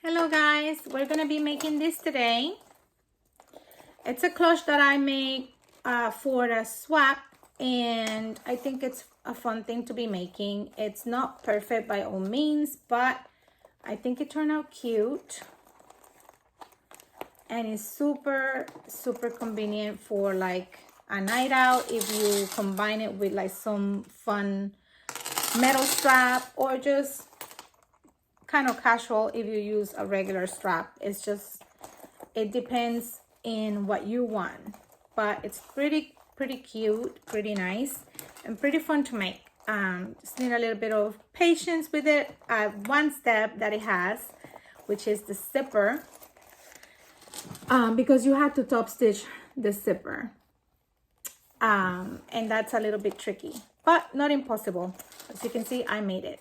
Hello guys, we're gonna be making this today. It's a clutch that I make for a swap, and I think it's a fun thing to be making. It's not perfect by all means, but I think it turned out cute, and it's super convenient for like a night out if you combine it with like some fun metal strap, or just kind of casual if you use a regular strap. It depends in what you want, but it's pretty cute, pretty nice, and pretty fun to make. Just need a little bit of patience with it. One step that it has, which is the zipper, because you have to top stitch the zipper, and that's a little bit tricky, but not impossible. As you can see, I made it.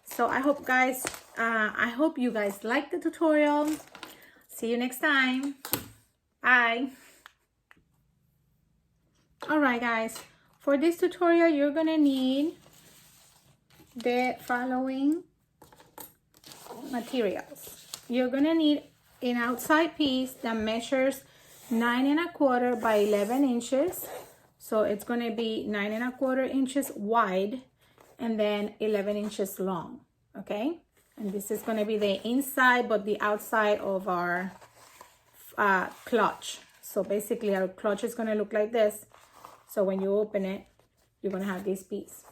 So I hope you guys like the tutorial. See you next time. Bye. All right, guys. For this tutorial, you're gonna need the following materials. You're gonna need an outside piece that measures 9 1/4 by 11 inches. So it's gonna be 9 1/4 inches wide and then 11 inches long, okay? And this is going to be the inside, but the outside of our clutch. So basically our clutch is going to look like this. So when you open it, you're going to have this piece.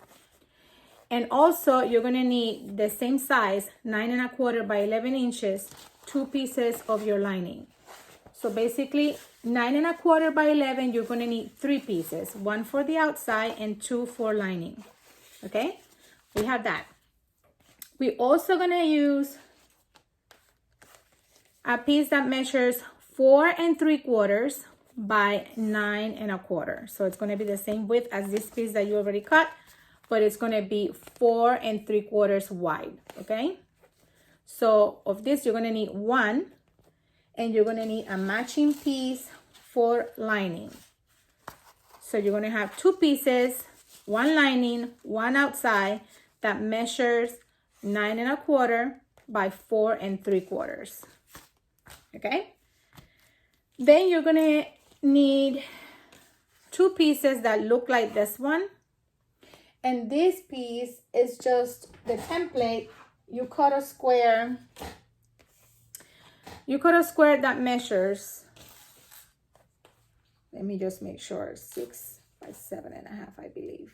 And also you're going to need the same size, 9 1/4 by 11 inches, 2 pieces of your lining. So basically 9 1/4 by 11, you're going to need 3 pieces, 1 for the outside and 2 for lining. Okay, we have that. We're also gonna use a piece that measures 4 3/4 by 9 1/4. So it's gonna be the same width as this piece that you already cut, but it's gonna be 4 3/4 wide, okay? So of this, you're gonna need 1, and you're gonna need a matching piece for lining. So you're gonna have 2 pieces, 1 lining, 1 outside, that measures 9 1/4 by 4 3/4. Okay? Then you're gonna need 2 pieces that look like this one. And this piece is just the template. You cut a square. You cut a square that measures, let me just make sure, 6 by 7 1/2, I believe.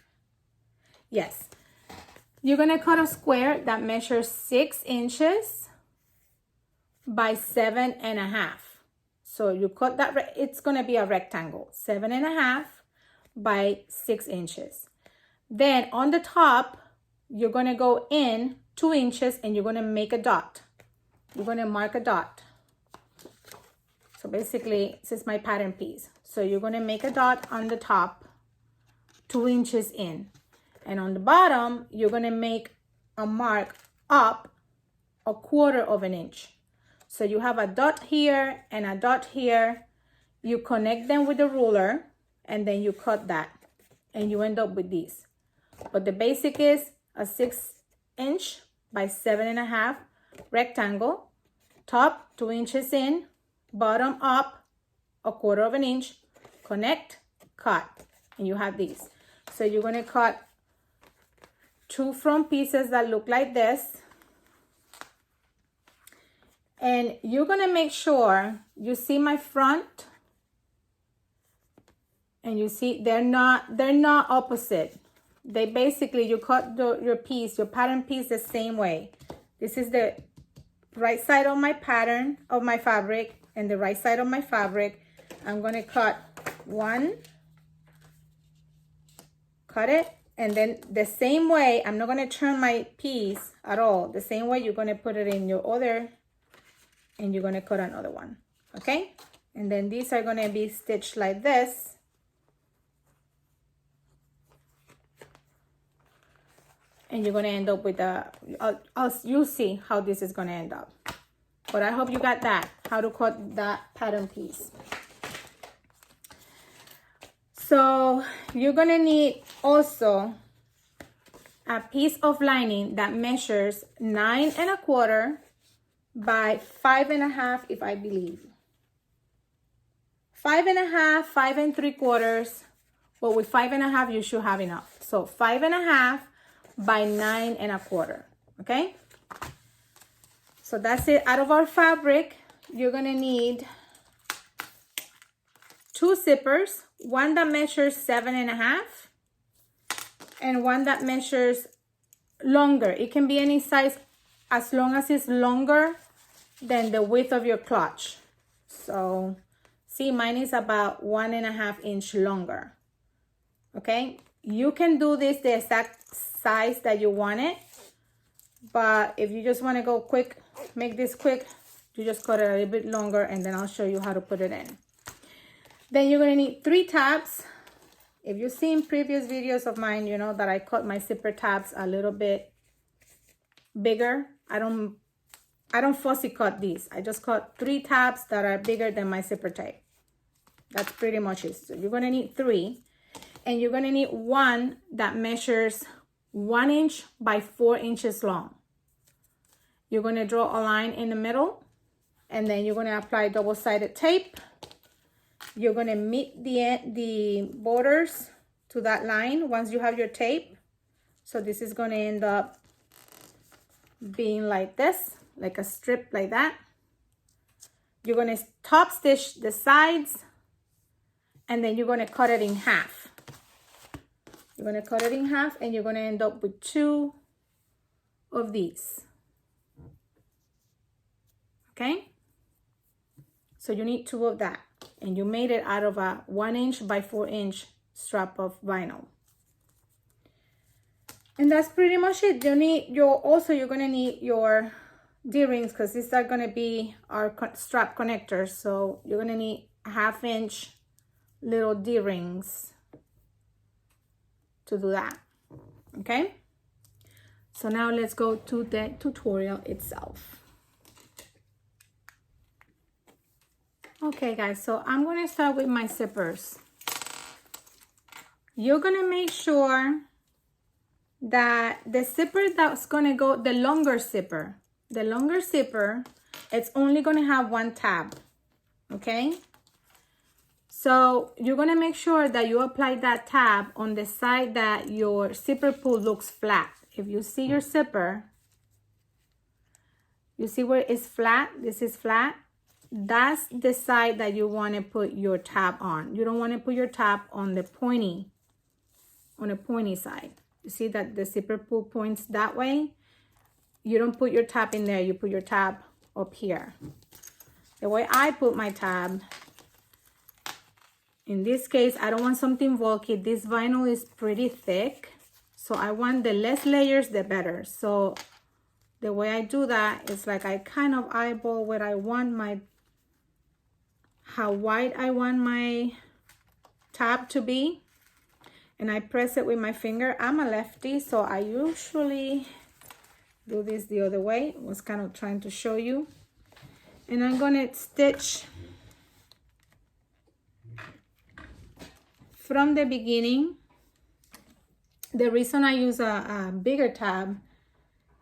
Yes. You're going to cut a square that measures 6 inches by 7 1/2. So you cut that, it's going to be a rectangle, 7 1/2 by 6 inches. Then on the top, you're going to go in 2 inches and you're going to make a dot. You're going to mark a dot. So basically, this is my pattern piece. So you're going to make a dot on the top, 2 inches in. And on the bottom, you're going to make a mark up 1/4 of an inch. So you have a dot here and a dot here. You connect them with the ruler, and then you cut that, and you end up with these. But the basic is a 6 inch by 7 1/2 rectangle, top 2 inches in, bottom up 1/4 of an inch, connect, cut, and you have these. So you're going to cut 2 front pieces that look like this, and you're going to make sure you see my front, and you see they're not opposite. They basically, you cut your piece, your pattern piece, the same way. This is the right side of my pattern of my fabric and the right side of my fabric. I'm going to cut 1, cut it. And then the same way, I'm not going to turn my piece at all. The same way, you're going to put it in your other, and you're going to cut another one, okay? And then these are going to be stitched like this. And you're going to end up with you'll see how this is going to end up. But I hope you got that, how to cut that pattern piece. So you're going to need also a piece of lining that measures 9 1/4 by 5.5, if I believe. 5.5, 5 3/4. But with 5.5, you should have enough. So 5.5 by 9 1/4. Okay. So that's it. Out of our fabric, you're gonna need 2 zippers, one that measures 7.5 and one that measures longer. It can be any size as long as it's longer than the width of your clutch. So see, mine is about 1.5 inch longer. Okay, you can do this the exact size that you want it, but if you just want to go quick, make this quick, you just cut it a little bit longer, and then I'll show you how to put it in. Then you're going to need 3 tabs. If you've seen previous videos of mine, you know that I cut my zipper tabs a little bit bigger. I don't fussy cut these. I just cut 3 tabs that are bigger than my zipper tape. That's pretty much it. So you're going to need 3, and you're going to need one that measures 1 inch by 4 inches long. You're going to draw a line in the middle, and then you're going to apply double-sided tape. You're going to meet the borders to that line once you have your tape. So this is going to end up being like this, like a strip like that. You're going to top stitch the sides, and then you're going to cut it in half. You're going to cut it in half, and you're going to end up with 2 of these. Okay? So you need 2 of that. And you made it out of a 1 inch by 4 inch strap of vinyl. And that's pretty much it. You're going to need your D-rings, because these are going to be our strap connectors. So you're going to need 1/2 inch little D-rings to do that. Okay? So now let's go to the tutorial itself. Okay guys, so I'm going to start with my zippers. You're going to make sure that the zipper that's going to go, the longer zipper, it's only going to have 1 tab. Okay? So you're going to make sure that you apply that tab on the side that your zipper pull looks flat. If you see your zipper, you see where it's flat, this is flat. That's the side that you want to put your tab on. You don't want to put your tab on the pointy side. You see that the zipper pull points that way? You don't put your tab in there, you put your tab up here. The way I put my tab, in this case, I don't want something bulky. This vinyl is pretty thick, so I want the less layers, the better. So the way I do that is like I kind of eyeball what I want how wide I want my tab to be, and I press it with my finger. I'm a lefty, so I usually do this the other way. I was kind of trying to show you. And I'm going to stitch from the beginning. The reason I use a bigger tab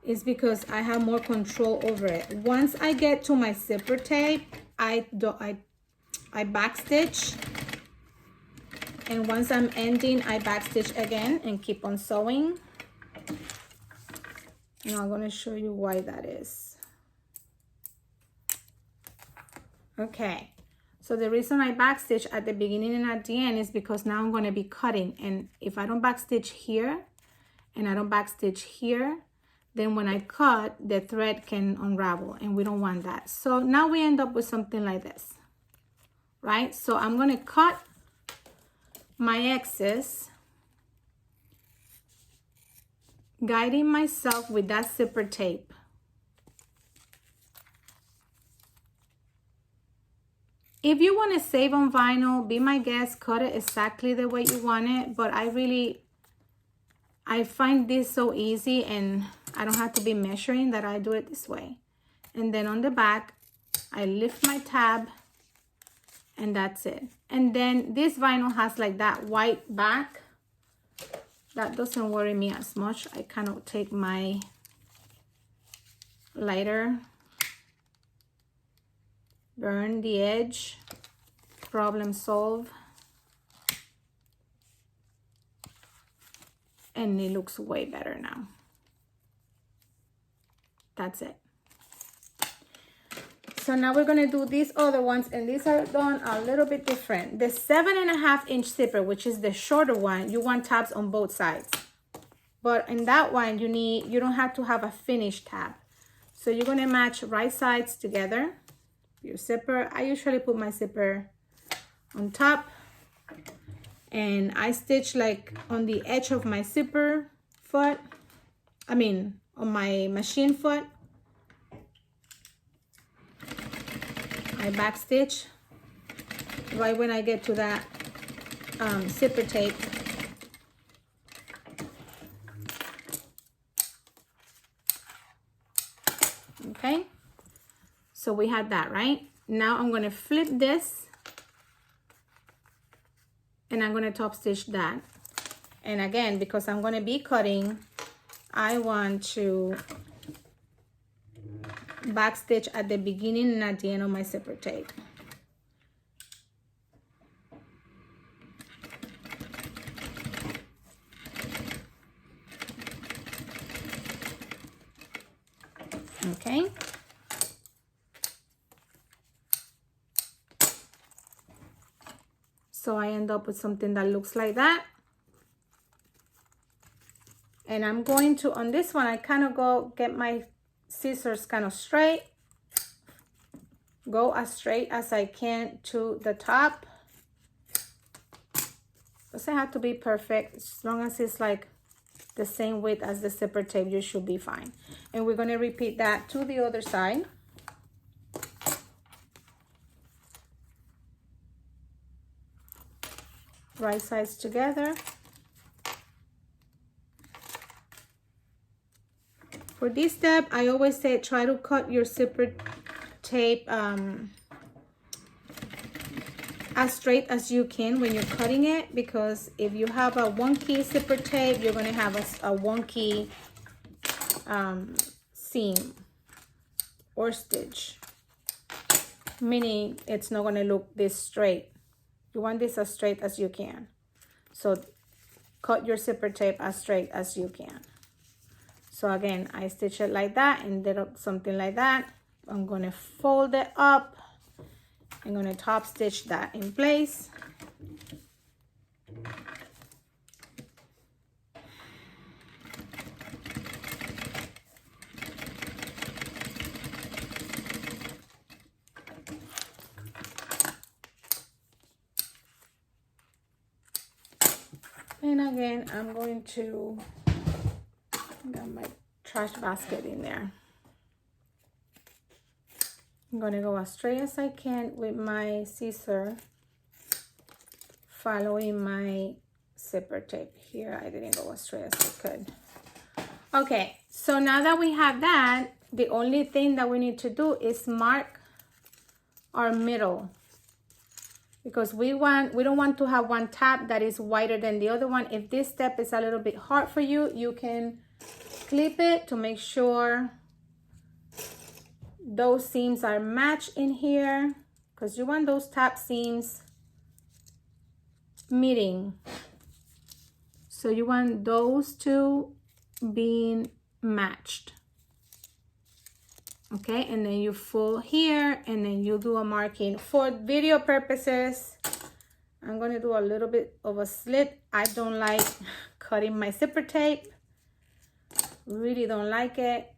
is because I have more control over it. Once I get to my zipper tape, I backstitch, and once I'm ending, I backstitch again and keep on sewing. And I'm going to show you why that is. Okay, so the reason I backstitch at the beginning and at the end is because now I'm going to be cutting, and if I don't backstitch here and I don't backstitch here, then when I cut, the thread can unravel, and we don't want that. So now we end up with something like this. Right? So I'm going to cut my excess, guiding myself with that zipper tape. If you want to save on vinyl, be my guest, cut it exactly the way you want it, but I find this so easy, and I don't have to be measuring, that I do it this way. And then on the back, I lift my tab, and that's it. And then this vinyl has like that white back. That doesn't worry me as much. I kind of take my lighter burn the edge, problem solve, and it looks way better now. That's it. So now we're gonna do these other ones, and these are done a little bit different. The 7.5 inch zipper, which is the shorter one, you want tabs on both sides. But in that one, you don't have to have a finished tab. So you're gonna match right sides together. Your zipper, I usually put my zipper on top, and I stitch like on the edge of my zipper foot. On my machine foot. I back stitch right when I get to that zipper tape. Okay, so we had that, right? Now I'm going to flip this, and I'm going to top stitch that. And again, because I'm going to be cutting, I want to back stitch at the beginning and at the end of my zipper tape. Okay. So I end up with something that looks like that. And I'm going to, on this one, I kind of get my scissors kind of straight. Go as straight as I can to the top. Doesn't have to be perfect. As long as it's like the same width as the zipper tape, you should be fine. And we're going to repeat that to the other side. Right sides together. For this step, I always say try to cut your zipper tape as straight as you can when you're cutting it, because if you have a wonky zipper tape, you're going to have a wonky seam or stitch, meaning it's not going to look this straight. You want this as straight as you can. So cut your zipper tape as straight as you can. So again, I stitch it like that and did up something like that. I'm going to fold it up. I'm going to top stitch that in place. And again, I'm going to got my trash basket in there. I'm going to go as straight as I can with my scissor, following my zipper tape here. I didn't go as straight as I could. Okay, so now that we have that, the only thing that we need to do is mark our middle, because we don't want to have one tab that is wider than the other one. If this step is a little bit hard for you, you can clip it to make sure those seams are matched in here, because you want those tab seams meeting. So you want those two being matched. Okay, and then you fold here, and then you do a marking. For video purposes, I'm going to do a little bit of a slit. I don't like cutting my zipper tape. Really don't like it.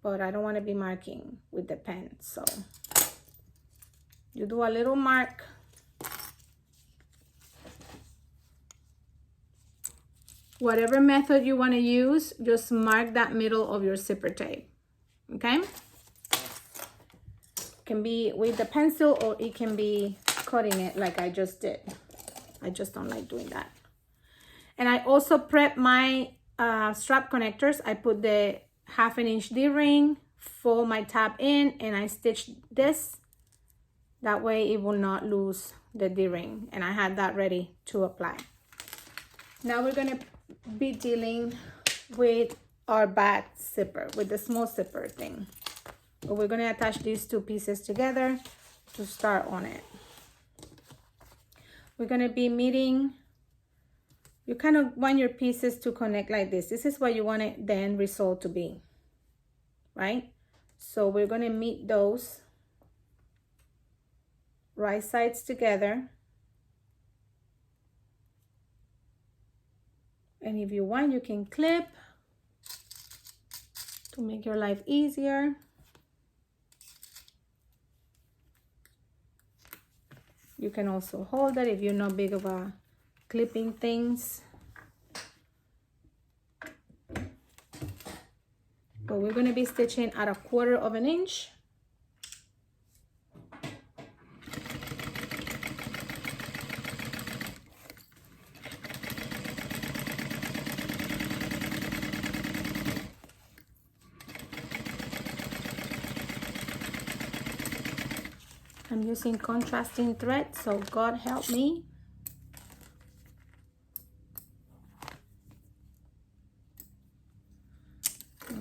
But I don't want to be marking with the pen. So you do a little mark. Whatever method you want to use, just mark that middle of your zipper tape. Okay? It can be with the pencil, or it can be cutting it like I just did. I just don't like doing that. And I also prep my strap connectors. I put the 1/2 inch D-ring, fold my tab in, and I stitched this. That way it will not lose the D-ring. And I had that ready to apply. Now we're going to be dealing with our back zipper, with the small zipper thing. But we're going to attach these two pieces together to start on it. We're going to be meeting, you kind of want your pieces to connect like this. This is what you want it, the end result to be, right? So we're going to meet those right sides together. And if you want, you can clip to make your life easier. You can also hold it if you're not big of a clipping things. But we're going to be stitching at 1/4 of an inch. I'm using contrasting thread, so God help me.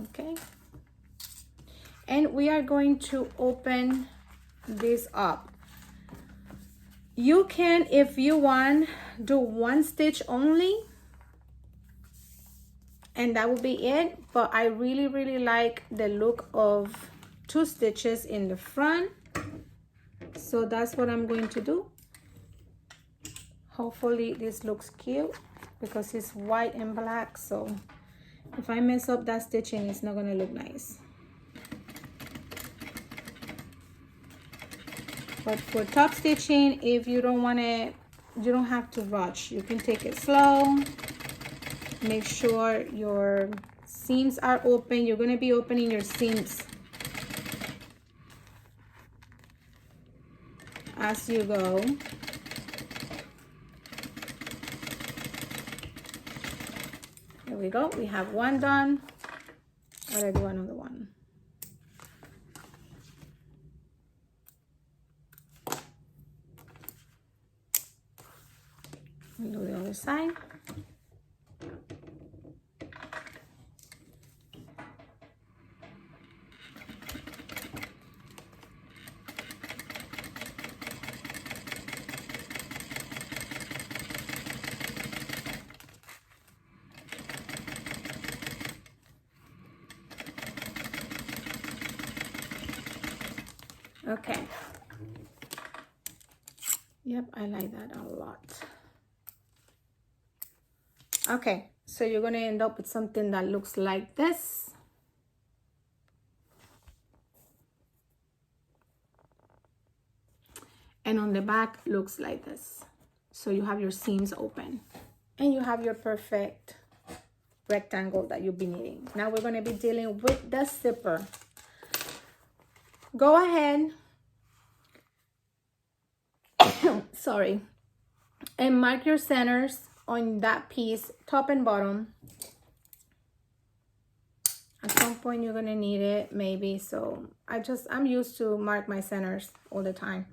Okay. And we are going to open this up. You can, if you want, do 1 stitch only, and that will be it. But I really like the look of 2 stitches in the front. So that's what I'm going to do. Hopefully this looks cute because it's white and black. So if I mess up that stitching, it's not going to look nice. But for top stitching, if you don't want it, you don't have to rush. You can take it slow. Make sure your seams are open. You're going to be opening your seams as you go. There we go. We have 1 done. I'll do another one. We'll do the other side. Okay. Yep, I like that a lot. Okay, so you're going to end up with something that looks like this. And on the back looks like this. So you have your seams open and you have your perfect rectangle that you'll be needing. Now we're going to be dealing with the zipper. Go ahead, sorry, and mark your centers on that piece, top and bottom. At some point you're gonna need it, maybe. So I'm used to mark my centers all the time.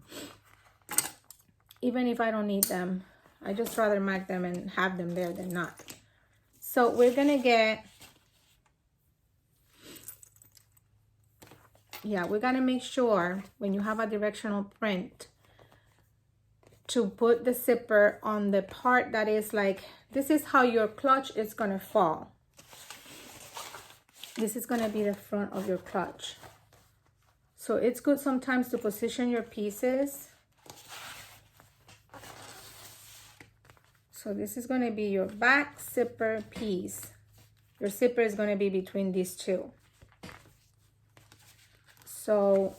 Even if I don't need them, I just rather mark them and have them there than not. So we're gonna get, we gotta make sure when you have a directional print to put the zipper on the part that is like, this is how your clutch is gonna fall. This is gonna be the front of your clutch. So it's good sometimes to position your pieces. So this is gonna be your back zipper piece. Your zipper is gonna be between these two. So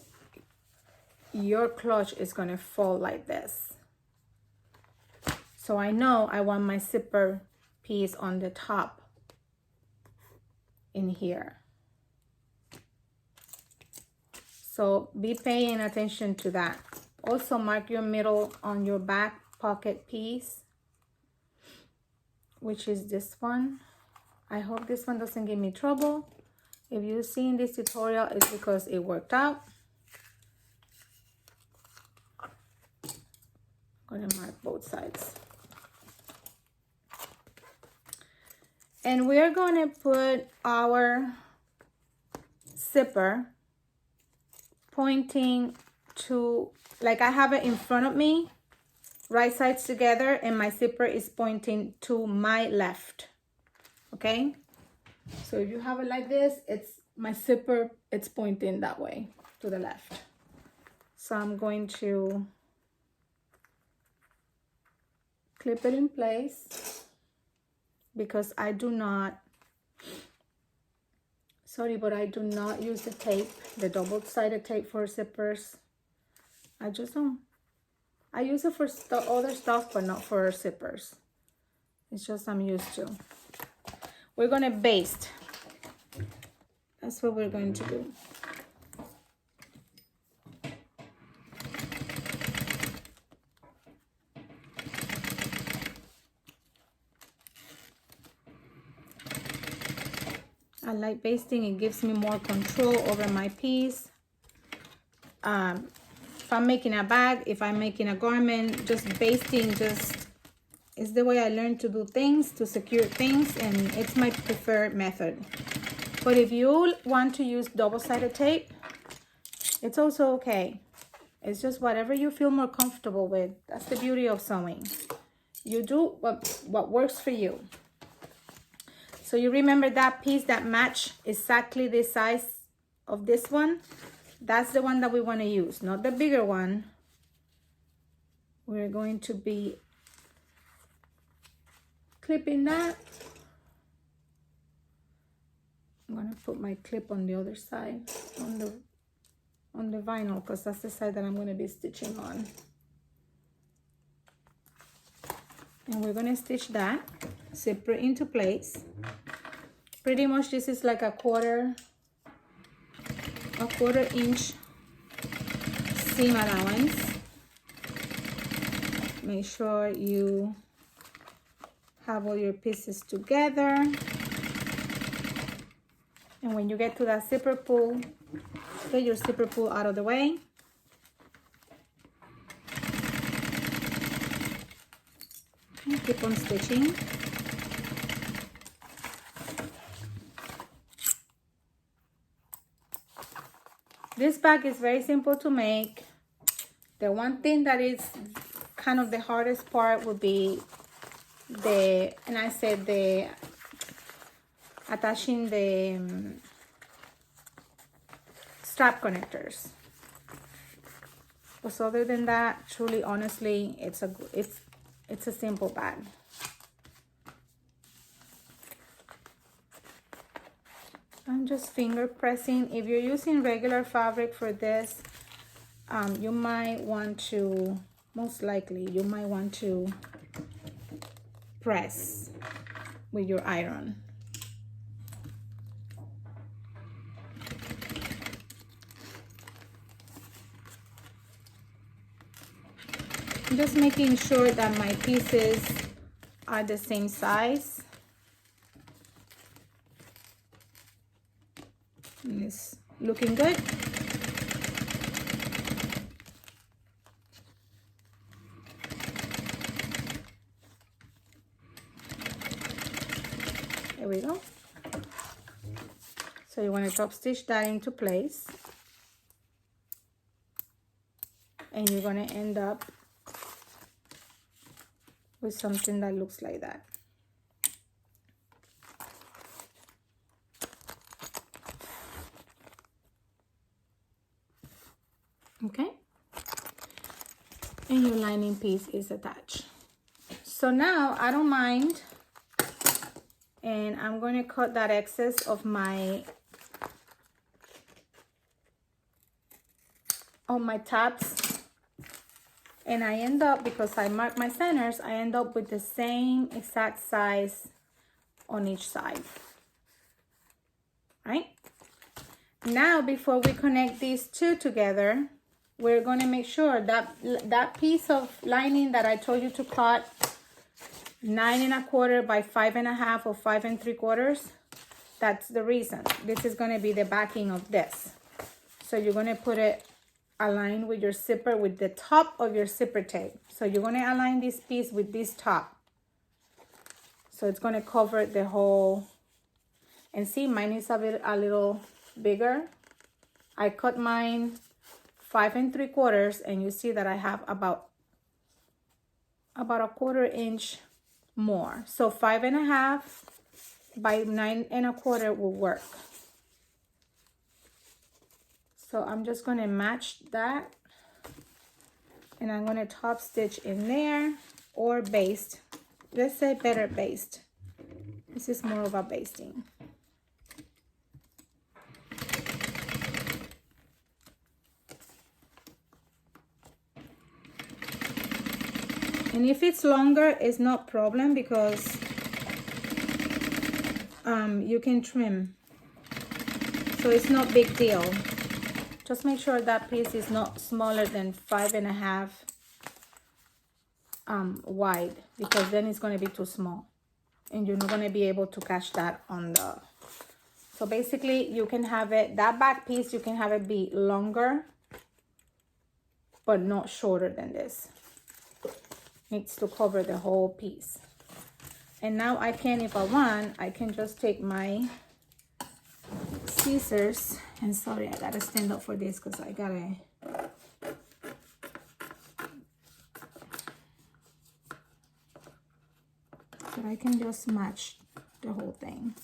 your clutch is gonna fall like this. So I know I want my zipper piece on the top in here. So be paying attention to that. Also mark your middle on your back pocket piece, which is this one. I hope this one doesn't give me trouble. If you've seen this tutorial, it's because it worked out. I'm gonna mark both sides. And we're going to put our zipper pointing to, like I have it in front of me, right sides together, and my zipper is pointing to my left. Okay, so if you have it like this, it's my zipper, it's pointing that way to the left. So I'm going to clip it in place because I do not, sorry, but I do not use the tape, the double-sided tape for zippers. I just don't. I use it for other stuff, but not for zippers. It's just I'm used to. We're gonna baste. That's what we're going to do. I like basting. It gives me more control over my piece. If I'm making a bag, if I'm making a garment, just basting just is the way I learned to do things, to secure things, and it's my preferred method. But if you want to use double-sided tape, it's also okay. It's just whatever you feel more comfortable with. That's the beauty of sewing. You do what works for you. So you remember that piece that match exactly the size of this one? That's the one that we want to use, not the bigger one. We're going to be clipping that. I'm going to put my clip on the other side, on the vinyl, because that's the side that I'm going to be stitching on. And we're going to stitch that, zipper into place. Pretty much this is like a quarter inch seam allowance. Make sure you have all your pieces together. And when you get to that zipper pull, get your zipper pull out of the way. And keep on stitching. This bag is very simple to make. The one thing that is kind of the hardest part would be attaching the strap connectors. But other than that, truly, honestly, it's a simple bag. I'm just finger pressing. If you're using regular fabric for this, you might want to, most likely, you might want to press with your iron. I'm just making sure that my pieces are the same size. It's looking good. There we go. So you want to top stitch that into place. And you're going to end up with something that looks like that. Okay, and your lining piece is attached. So now I don't mind, and I'm going to cut that excess of my tabs, and I end up, because I mark my centers, I end up with the same exact size on each side. Right now, before we connect these two together, we're going to make sure that that piece of lining that I told you to cut 9 1/4 by 5 1/2 or 5 3/4, that's the reason. This is going to be the backing of this. So you're going to put it aligned with your zipper, with the top of your zipper tape. So you're going to align this piece with this top. So it's going to cover the whole. And see, mine is a little bigger. I cut mine 5 3/4, and you see that I have about a 1/4 inch more. So 5 1/2 by 9 1/4 will work. So I'm just going to match that, and I'm going to top stitch in there, or baste. Let's say better baste. This is more of a basting. And if it's longer, it's not problem, because you can trim. So it's not big deal. Just make sure that piece is not smaller than 5 1/2 wide, because then it's going to be too small and you're not going to be able to catch that on the... So basically you can have it, that back piece, you can have it be longer but not shorter than this. Needs to cover the whole piece. And now I can, if I want, I can just take my scissors, and sorry, I gotta stand up for this because I gotta... But I can just match the whole thing.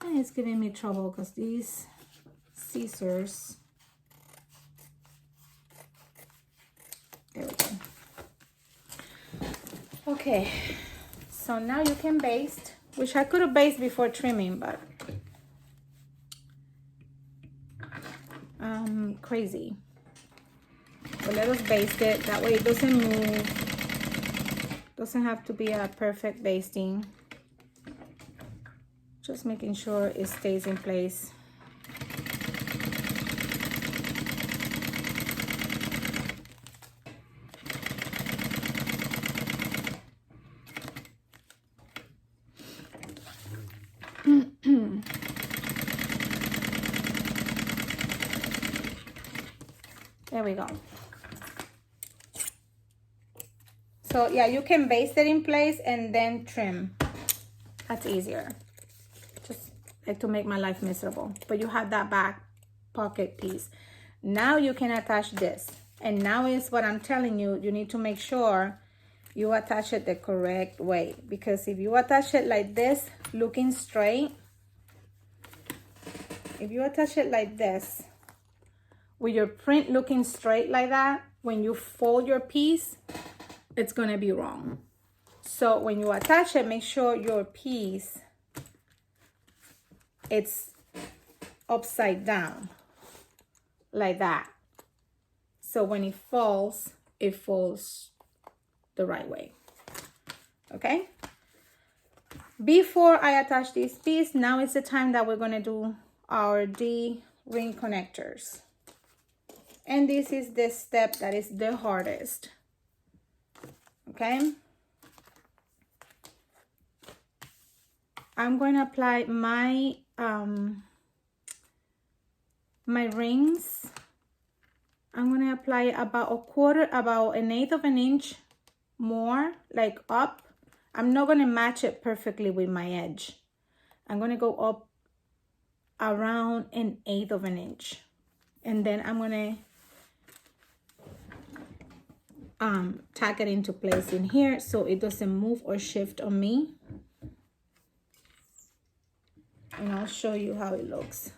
And it's giving me trouble because these scissors... There we go. Okay, so now you can baste, which I could have basted before trimming, but crazy. But let us baste it, that way it doesn't move. Doesn't have to be a perfect basting. Just making sure it stays in place. There we go. So yeah, you can baste it in place and then trim. That's easier. Just like to make my life miserable. But you have that back pocket piece. Now you can attach this. And now is what I'm telling you. You need to make sure you attach it the correct way. Because if you attach it like this, looking straight, if you attach it like this, with your print looking straight like that, when you fold your piece, it's gonna be wrong. So when you attach it, make sure your piece, it's upside down, like that. So when it falls the right way, okay? Before I attach this piece, now is the time that we're gonna do our D-ring connectors. And this is the step that is the hardest, okay? I'm going to apply my my rings. I'm going to apply about about 1/8 of an inch more, like up. I'm not going to match it perfectly with my edge. I'm going to go up around 1/8 of an inch. And then I'm going to tack it into place in here so it doesn't move or shift on me. And I'll show you how it looks.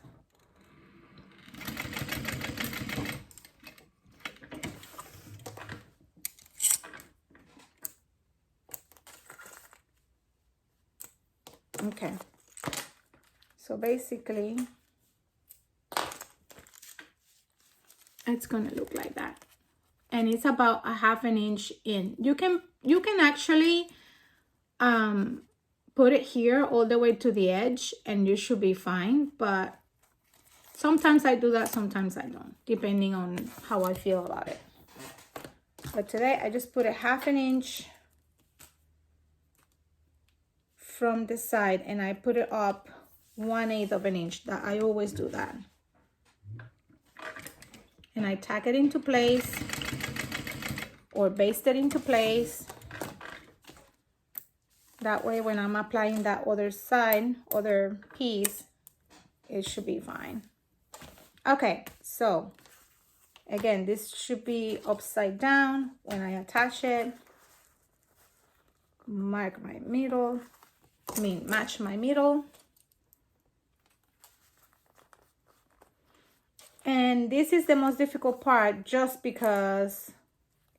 Okay, so basically it's gonna look like that. And it's about 1/2 inch in. You can actually put it here all the way to the edge and you should be fine, but sometimes I do that, sometimes I don't, depending on how I feel about it. But today I just put 1/2 inch from the side and I put it up 1/8 of an inch. That I always do that. And I tack it into place or baste it into place. That way when I'm applying that other side, other piece, it should be fine. Okay, so Again, this should be upside down when I attach it. Mark my middle, match my middle. And this is the most difficult part just because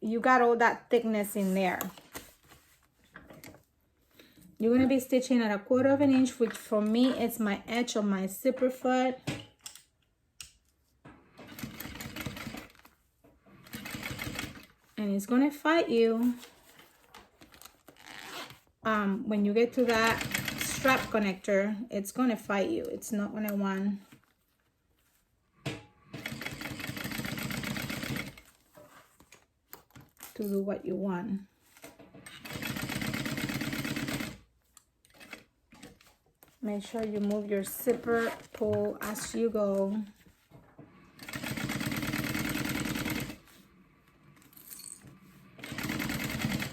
you got all that thickness in there. You're gonna be stitching at 1/4 inch, which for me, it's my edge of my zipper foot. And it's gonna fight you when you get to that strap connector. It's gonna fight you. It's not gonna want to do what you want. Make sure you move your zipper pull as you go.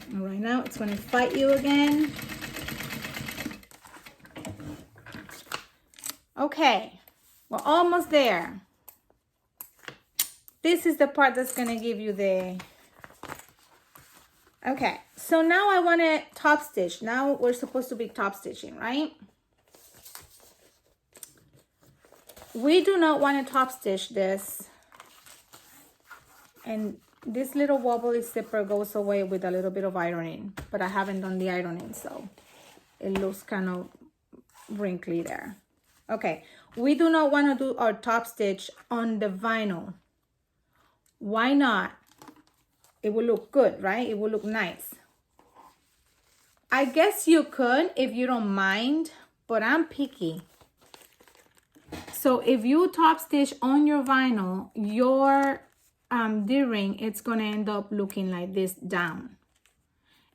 And right now it's going to fight you again. Okay, we're almost there. This is the part that's going to give you the... Okay, so now I want to top stitch. Now we're supposed to be top stitching, right? We do not want to top stitch this. And this little wobbly zipper goes away with a little bit of ironing, but I haven't done the ironing, so it looks kind of wrinkly there. Okay, we do not want to do our top stitch on the vinyl. Why not? It will look good, right? It will look nice. I guess you could if you don't mind, but I'm picky. So if you top stitch on your vinyl, your D-ring, it's gonna end up looking like this down.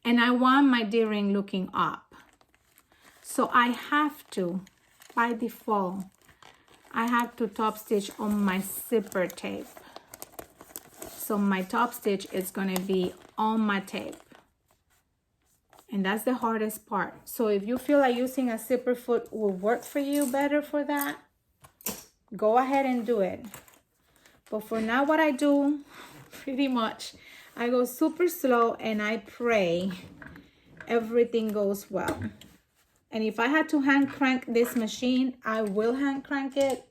And I want my D-ring looking up. So I have to, by default, I have to top stitch on my zipper tape. So my top stitch is gonna be on my tape. And that's the hardest part. So if you feel like using a zipper foot will work for you better for that, go ahead and do it. But for now, what I do, pretty much, I go super slow and I pray everything goes well. And if I had to hand crank this machine, I will hand crank it.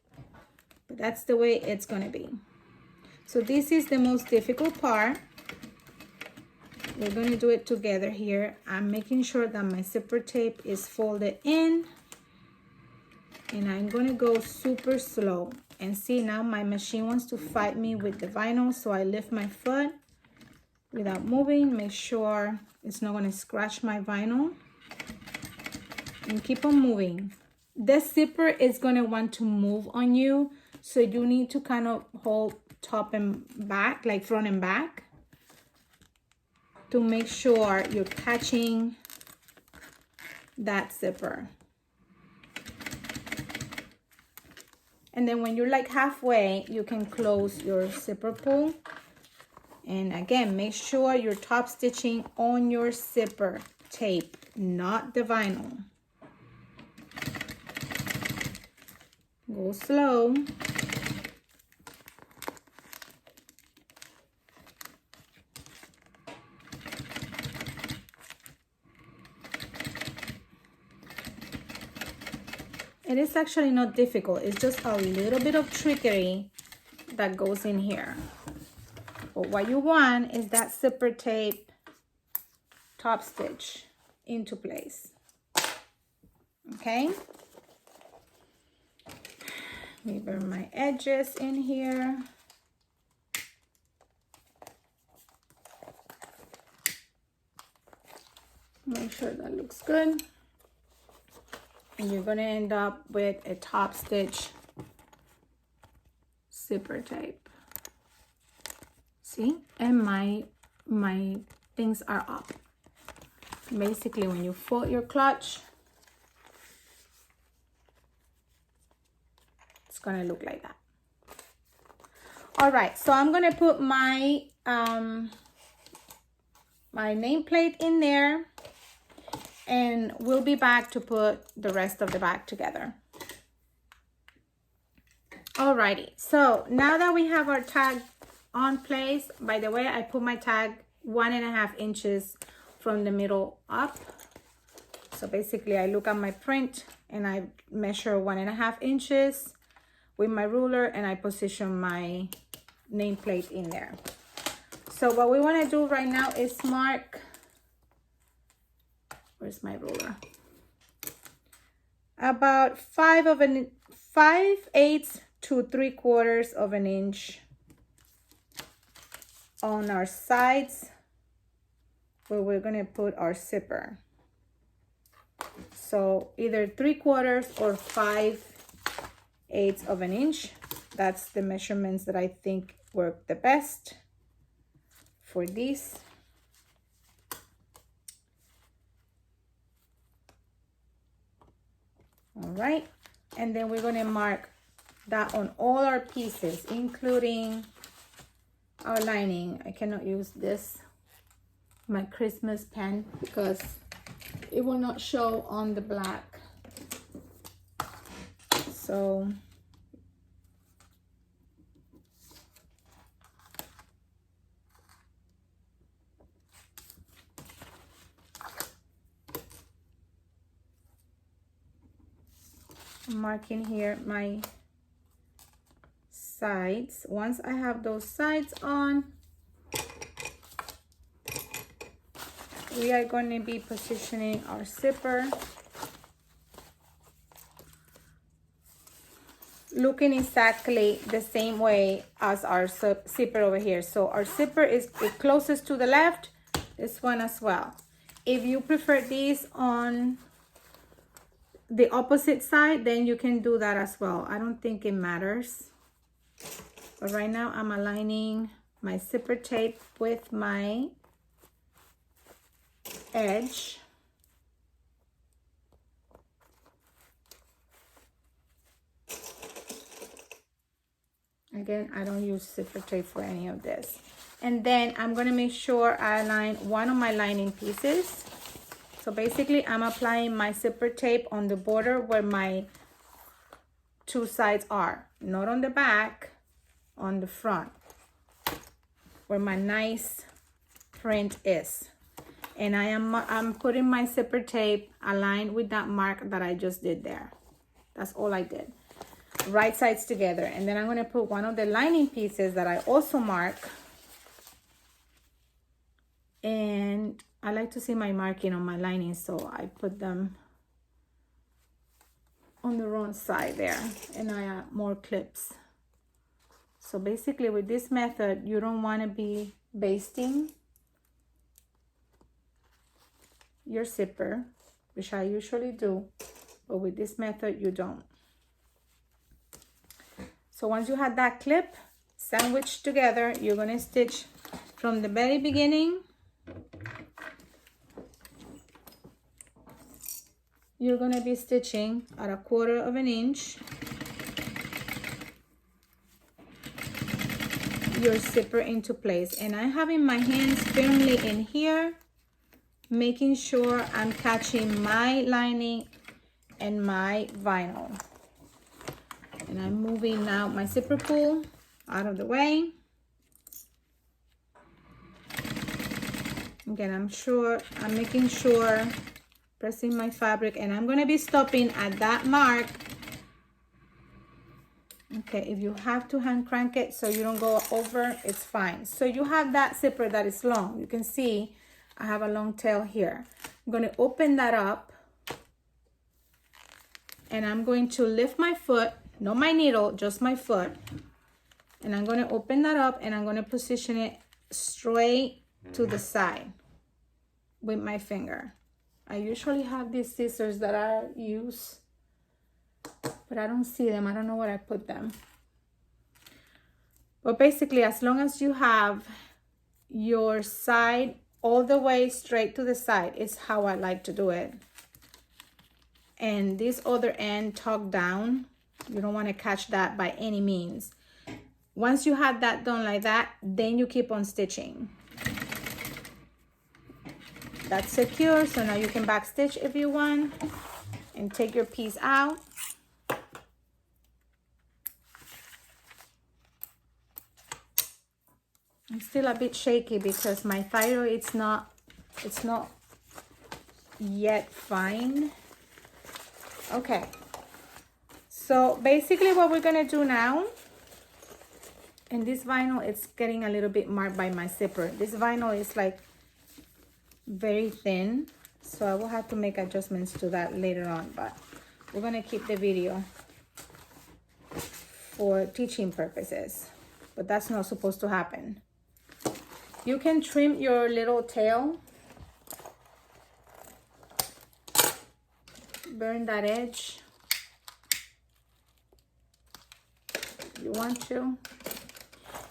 But that's the way it's gonna be. So this is the most difficult part. We're gonna do it together here. I'm making sure that my zipper tape is folded in. And I'm gonna go super slow. And see, now my machine wants to fight me with the vinyl, so I lift my foot without moving. Make sure it's not gonna scratch my vinyl. And keep on moving. This zipper is gonna want to move on you, so you need to kind of hold top and back, like front and back, to make sure you're catching that zipper. And then when you're like halfway, you can close your zipper pull. And again, make sure you're top stitching on your zipper tape, not the vinyl. Go slow. It is actually not difficult. It's just a little bit of trickery that goes in here. But what you want is that zipper tape top stitch into place. Okay? Lever my edges in here. Make sure that looks good. And you're going to end up with a top stitch zipper tape. See? And my things are up. Basically, when you fold your clutch, it's going to look like that. All right, so I'm going to put my my nameplate in there. And we'll be back to put the rest of the bag together. Alrighty, so now that we have our tag on place. By the way, I put my tag 1.5 inches from the middle up. So basically I look at my print and I measure 1.5 inches with my ruler, and I position my nameplate in there. So what we want to do right now is mark, where's my ruler? About 5/8 to 3/4 of an inch on our sides where we're going to put our zipper. So either 3/4 or 5/8 of an inch. That's the measurements that I think work the best for these. All right, and then we're going to mark that on all our pieces, including our lining. I cannot use this, my Christmas pen, because it will not show on the black. So I'm marking here my sides. Once I have those sides on, we are going to be positioning our zipper, looking exactly the same way as our zipper over here. So our zipper is the closest to the left, this one as well. If you prefer these on the opposite side, then you can do that as well. I don't think it matters. But right now I'm aligning my zipper tape with my edge. Again, I don't use zipper tape for any of this. And then I'm going to make sure I align one of my lining pieces. So basically I'm applying my zipper tape on the border where my two sides are, not on the back, on the front, where my nice print is. And I'm putting my zipper tape aligned with that mark that I just did there. That's all I did. Right sides together. And then I'm going to put one of the lining pieces that I also mark. And I like to see my marking on my lining, so I put them on the wrong side there, and I add more clips. So basically with this method, you don't want to be basting your zipper, which I usually do, but with this method you don't. So once you have that clip sandwiched together, you're going to stitch from the very beginning. You're going to be stitching at 1/4 of an inch your zipper into place. And I'm having my hands firmly in here, making sure I'm catching my lining and my vinyl. And I'm moving now my zipper pull out of the way. Again, I'm making sure, pressing my fabric, and I'm going to be stopping at that mark. Okay, if you have to hand crank it so you don't go over, it's fine. So you have that zipper that is long. You can see I have a long tail here. I'm going to open that up, and I'm going to lift my foot, not my needle, just my foot. And I'm going to open that up, and I'm going to position it straight to the side with my finger. I usually have these scissors that I use, but I don't see them. I don't know where I put them. But basically, as long as you have your side all the way straight to the side, is how I like to do it. And this other end tucked down, you don't want to catch that by any means. Once you have that done like that, then you keep on stitching. That's secure, so now you can back stitch if you want and take your piece out. I'm still a bit shaky because my thyroid it's not yet fine. Okay, so basically what we're gonna do now, and this vinyl it's getting a little bit marked by my zipper. This vinyl is like very thin, so I will have to make adjustments to that later on, but we're gonna keep the video for teaching purposes, but that's not supposed to happen. You can trim your little tail, burn that edge if you want to,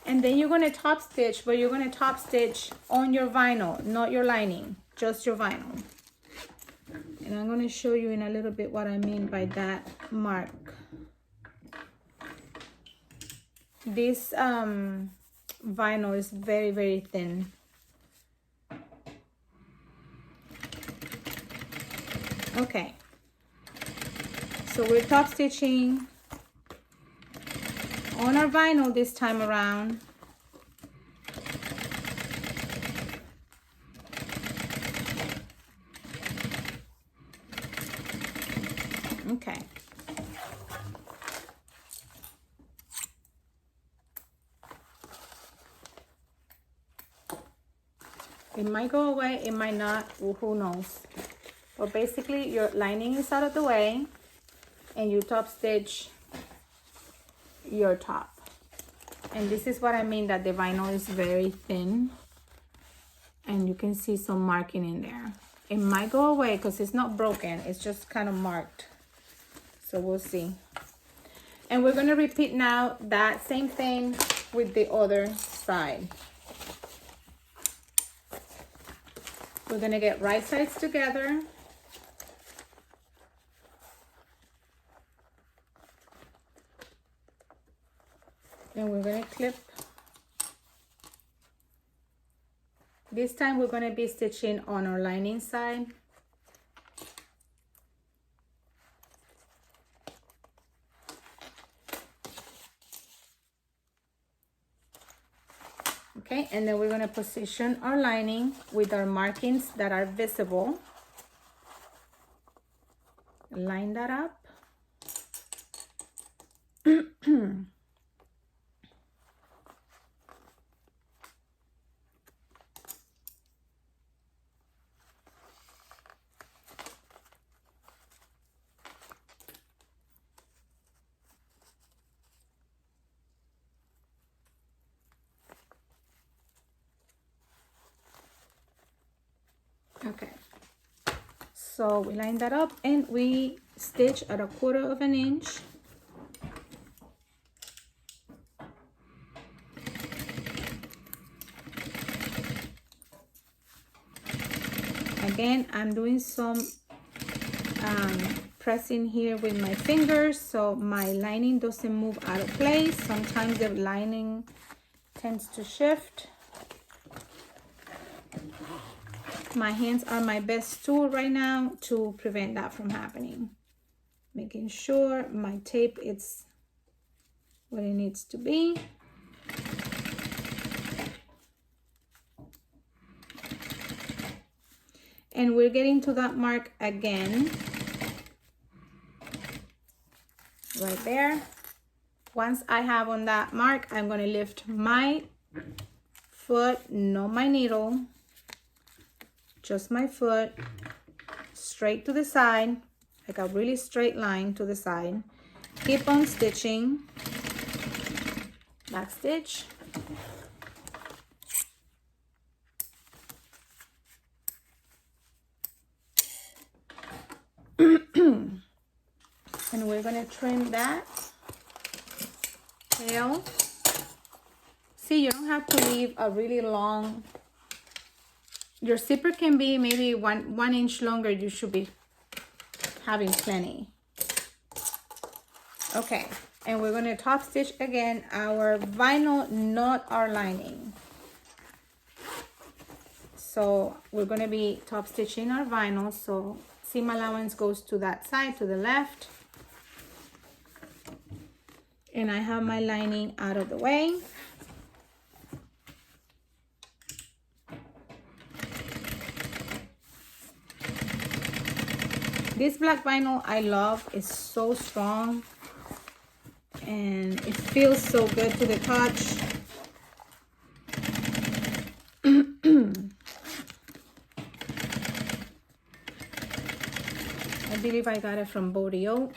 and then you're going to top stitch, but you're going to top stitch on your vinyl, not your lining, just your vinyl. And I'm going to show you in a little bit what I mean by that mark. This vinyl is very, very thin. Okay, so we're top stitching on our vinyl this time around. Okay. It might go away, it might not, who knows. But basically your lining is out of the way and you top stitch your top. And this is what I mean that the vinyl is very thin and you can see some marking in there. It might go away because it's not broken, it's just kind of marked. So we'll see. And we're going to repeat now that same thing with the other side. We're going to get right sides together. And we're going to clip. This time we're going to be stitching on our lining side. Okay, and then we're going to position our lining with our markings that are visible. Line that up. Okay, so we line that up and we stitch at 1/4 inch. Again, I'm doing some pressing here with my fingers so my lining doesn't move out of place. Sometimes the lining tends to shift. My hands are my best tool right now to prevent that from happening. Making sure my tape is what it needs to be. And we're getting to that mark again. Right there. Once I have on that mark, I'm going to lift my foot, not my needle. Just my foot, straight to the side, like a really straight line to the side. Keep on stitching. Back stitch. And we're going to trim that tail. See, you don't have to leave a really long. Your zipper can be maybe one inch longer. You should be having plenty. Okay, and we're going to top stitch again our vinyl, not our lining. So we're going to be top stitching our vinyl. So seam allowance goes to that side, to the left. And I have my lining out of the way. This black vinyl I love. It's so strong and it feels so good to the touch. I believe I got it from Bodio.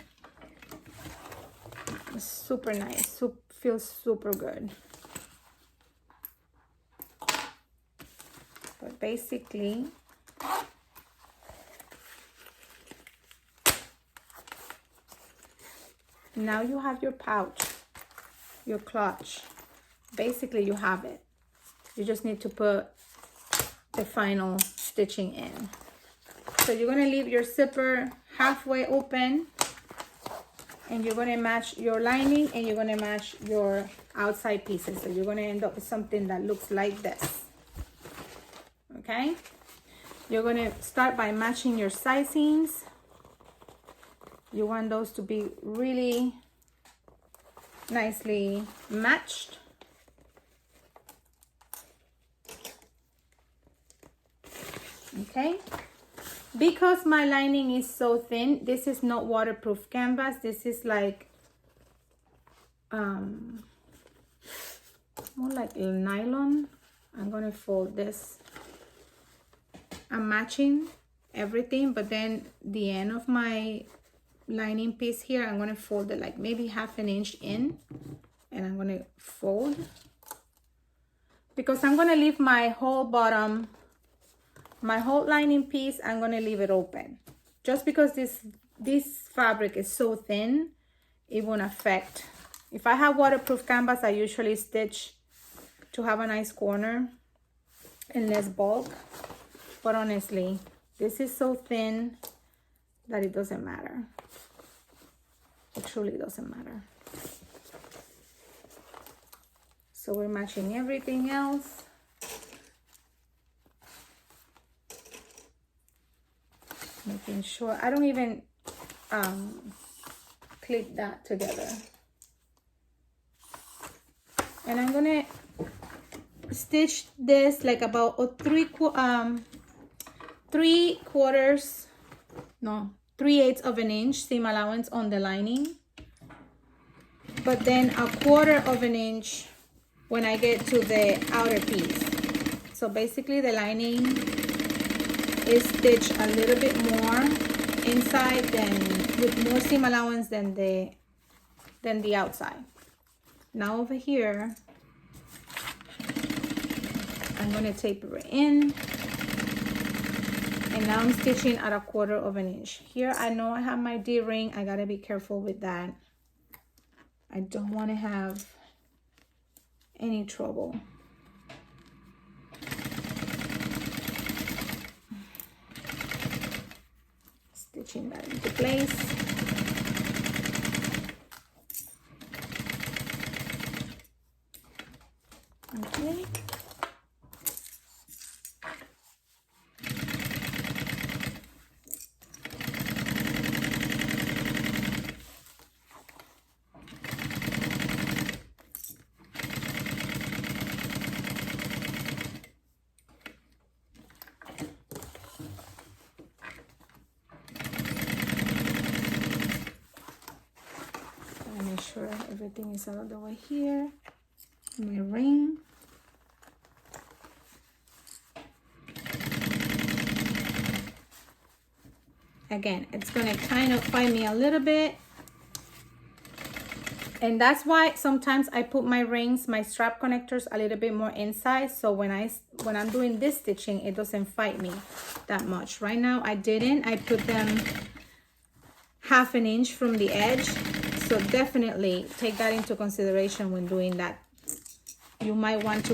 It's super nice. Feels super good. But basically, now you have your pouch, your clutch. Basically, you have it. You just need to put the final stitching in. So you're going to leave your zipper halfway open, and you're going to match your lining and you're going to match your outside pieces. So you're going to end up with something that looks like this. Okay? You're going to start by matching your side seams. You want those to be really nicely matched. Okay? Because my lining is so thin, this is not waterproof canvas. This is like more like nylon. I'm gonna fold this. I'm matching everything, but then the end of my lining piece here, I'm gonna fold it like maybe ½ inch in, and I'm gonna fold because I'm gonna leave my whole bottom, my whole lining piece, I'm gonna leave it open. Just because this fabric is so thin, it won't affect. If I have waterproof canvas, I usually stitch to have a nice corner and less bulk. But honestly, this is so thin that it doesn't matter. It truly doesn't matter. So we're matching everything else. Making sure I don't even clip that together. And I'm gonna stitch this like about 3/8 of an inch seam allowance on the lining, but then 1/4 of an inch when I get to the outer piece. So basically the lining is stitched a little bit more inside than, with more seam allowance than the outside. Now over here, I'm going to taper it in, and now I'm stitching at 1/4 of an inch. Here I know I have my D-ring. I got to be careful with that. I don't want to have any trouble. Stitching that into place. Okay. Make sure everything is out of the way here. My ring. Again, it's gonna kind of fight me a little bit, and that's why sometimes I put my rings, my strap connectors, a little bit more inside, so when I'm doing this stitching, it doesn't fight me that much. Right now I didn't. I put them ½ an inch from the edge. So definitely take that into consideration when doing that. You might want to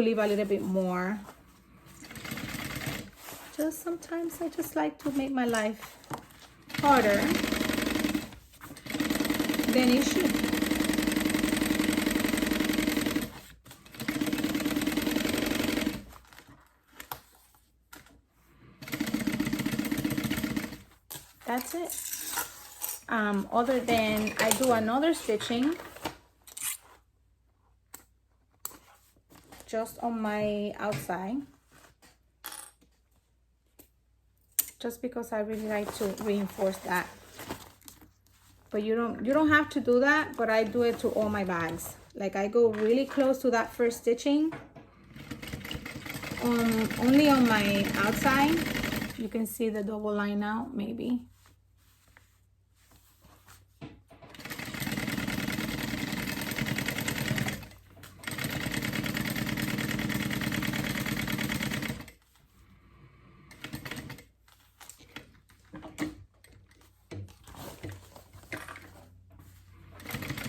leave a little bit more. Just sometimes I just like to make my life harder than it should. That's it. Other than I do another stitching just on my outside. just because I really like to reinforce that. But you don't have to do that, but I do it to all my bags. Like I go really close to that first stitching. Only on my outside. You can see the double line out, maybe.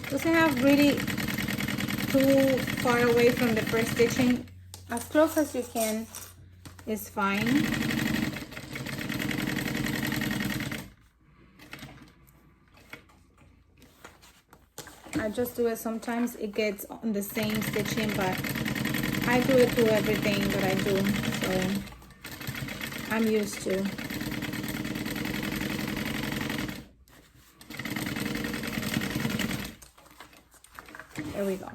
Doesn't have really too far away from the first stitching. As close as you can is fine. I just do it. Sometimes it gets on the same stitching, but I do it to everything that I do, so I'm used to. There we go.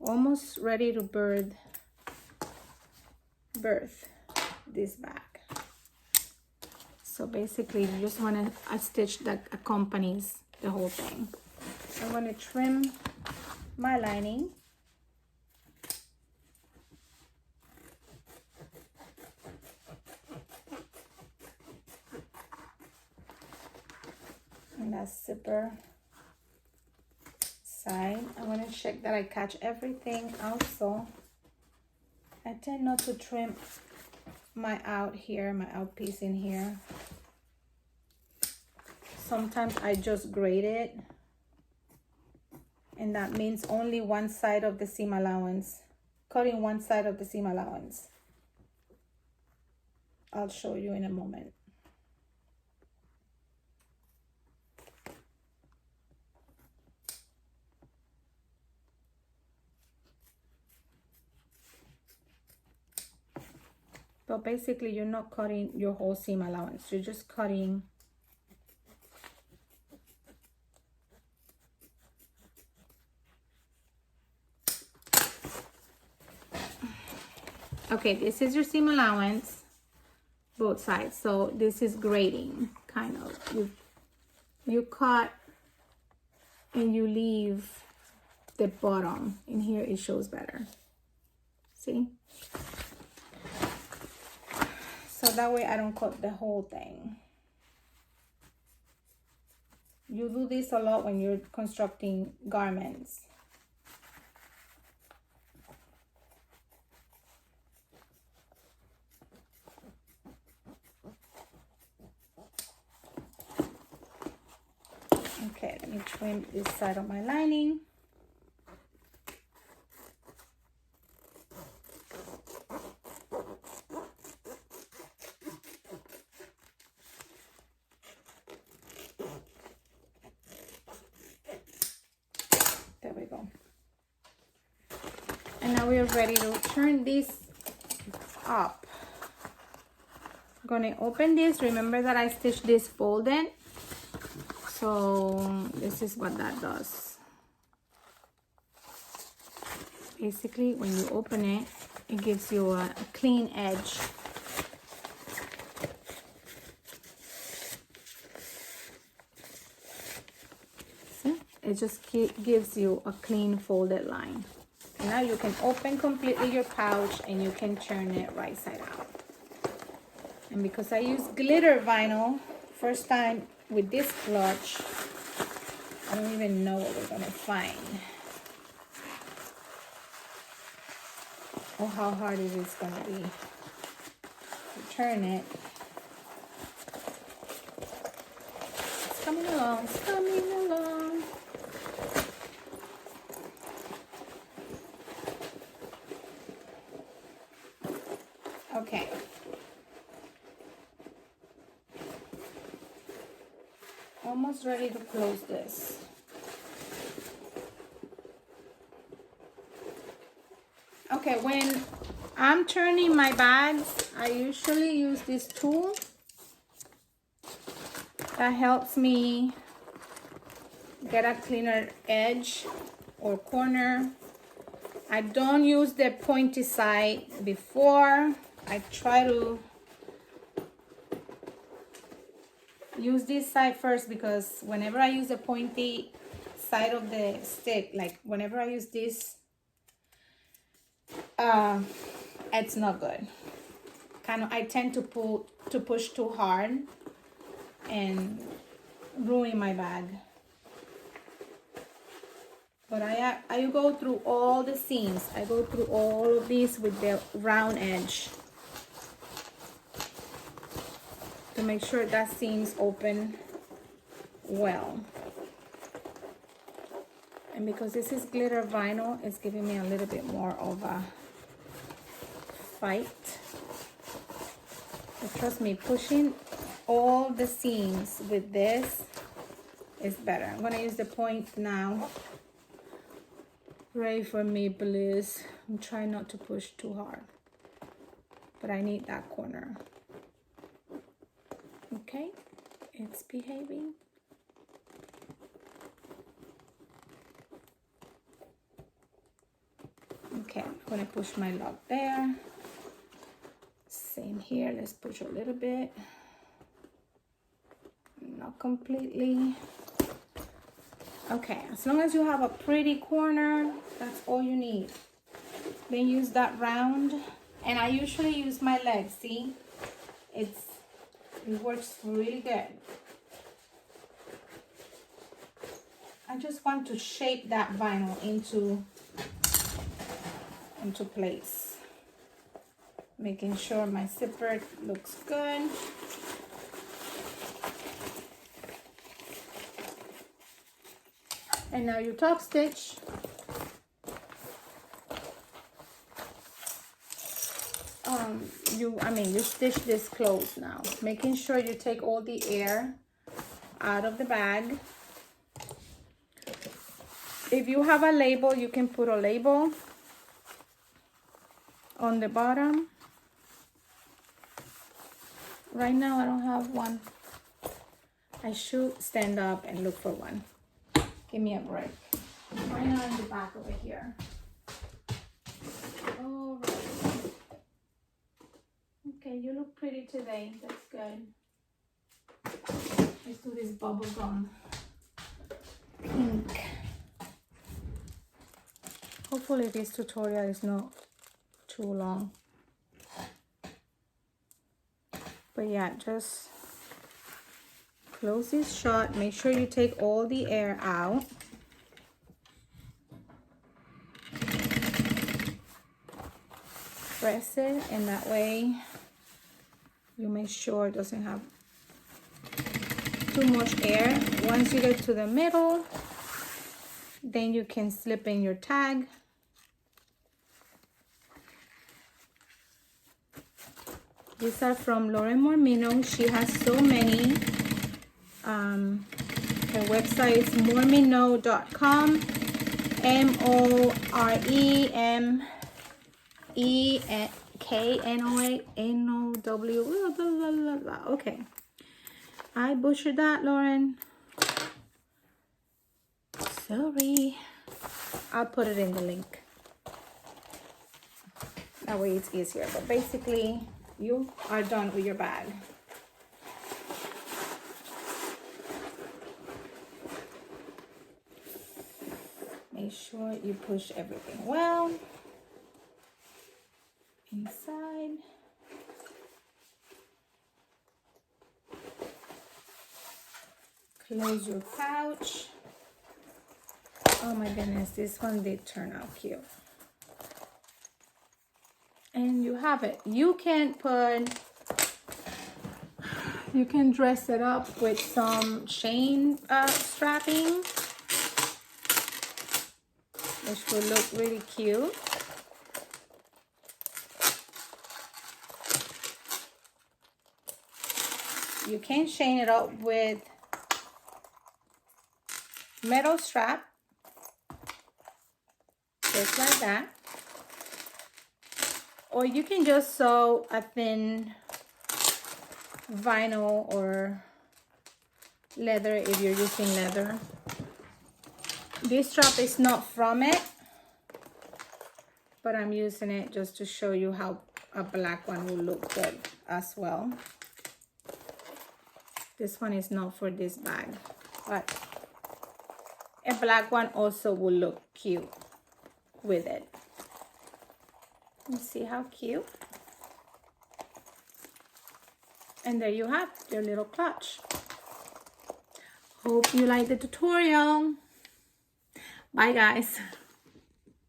Almost ready to birth this bag. So basically you just want a stitch that accompanies the whole thing. So I'm going to trim my lining. And that zipper side. I want to check that I catch everything also. I tend not to trim my out piece in here. Sometimes I just grade it, and that means only one side of the seam allowance, cutting one side of the seam allowance. I'll show you in a moment. But basically you're not cutting your whole seam allowance, you're just cutting okay, this is your seam allowance, both sides. So this is grading, kind of. You cut and you leave the bottom. In here it shows better. See? So that way I don't cut the whole thing. You do this a lot when you're constructing garments. Okay, let me trim this side of my lining. There we go. And now we're ready to turn this up. I'm gonna open this. Remember that I stitched this folded. So this is what that does. Basically, when you open it, it gives you a clean edge. See? It just gives you a clean folded line. And now you can open completely your pouch and you can turn it right side out. And because I use glitter vinyl, first time with this clutch, I don't even know what we're gonna find. Or how hard it is gonna be to turn it. It's coming along, it's coming along. Okay. Almost ready to close this. Okay, when I'm turning my bags, I usually use this tool that helps me get a cleaner edge or corner. I don't use the pointy side before. I try to use this side first, because whenever I use the pointy side of the stick, like whenever I use this, it's not good. I tend to push too hard and ruin my bag. But I go through all the seams. I go through all of these with the round edge to make sure that seams open well. And because this is glitter vinyl, it's giving me a little bit more of a fight. But trust me, pushing all the seams with this is better. I'm gonna use the point now. Pray for me, please. I'm trying not to push too hard, but I need that corner. Okay, it's behaving. Okay, I'm gonna push my lock there. Same here, let's push a little bit. Not completely. Okay, as long as you have a pretty corner, that's all you need. Then use that round, and I usually use my legs. See, it works really good. I just want to shape that vinyl into place, making sure my zipper looks good. And now you top stitch. You stitch this closed now, making sure you take all the air out of the bag. If you have a label, you can put a label on the bottom. Right now I don't have one. I should stand up and look for one. Give me a break. Right now in the back over here. All right. Okay, you look pretty today. That's good. Let's do this bubble gum pink. Hopefully this tutorial is not too long. But yeah, just close this shut. Make sure you take all the air out. Press it, and that way you make sure it doesn't have too much air. Once you get to the middle, then you can slip in your tag. These are from Lauren Mormino. She has so many. Her website is mormino.com. MOREMEKNOW. Okay. I butchered that, Lauren. Sorry. I'll put it in the link. That way it's easier. But basically, you are done with your bag. Make sure you push everything well inside. Close your pouch. Oh my goodness, this one did turn out cute. And you have it. You can dress it up with some chain strapping, which will look really cute. You can chain it up with metal strap, just like that. Or you can just sew a thin vinyl or leather if you're using leather. This strap is not from it, but I'm using it just to show you how a black one will look good as well. This one is not for this bag, but a black one also will look cute with it. You see how cute? And there you have your little clutch. Hope you like the tutorial. Bye guys.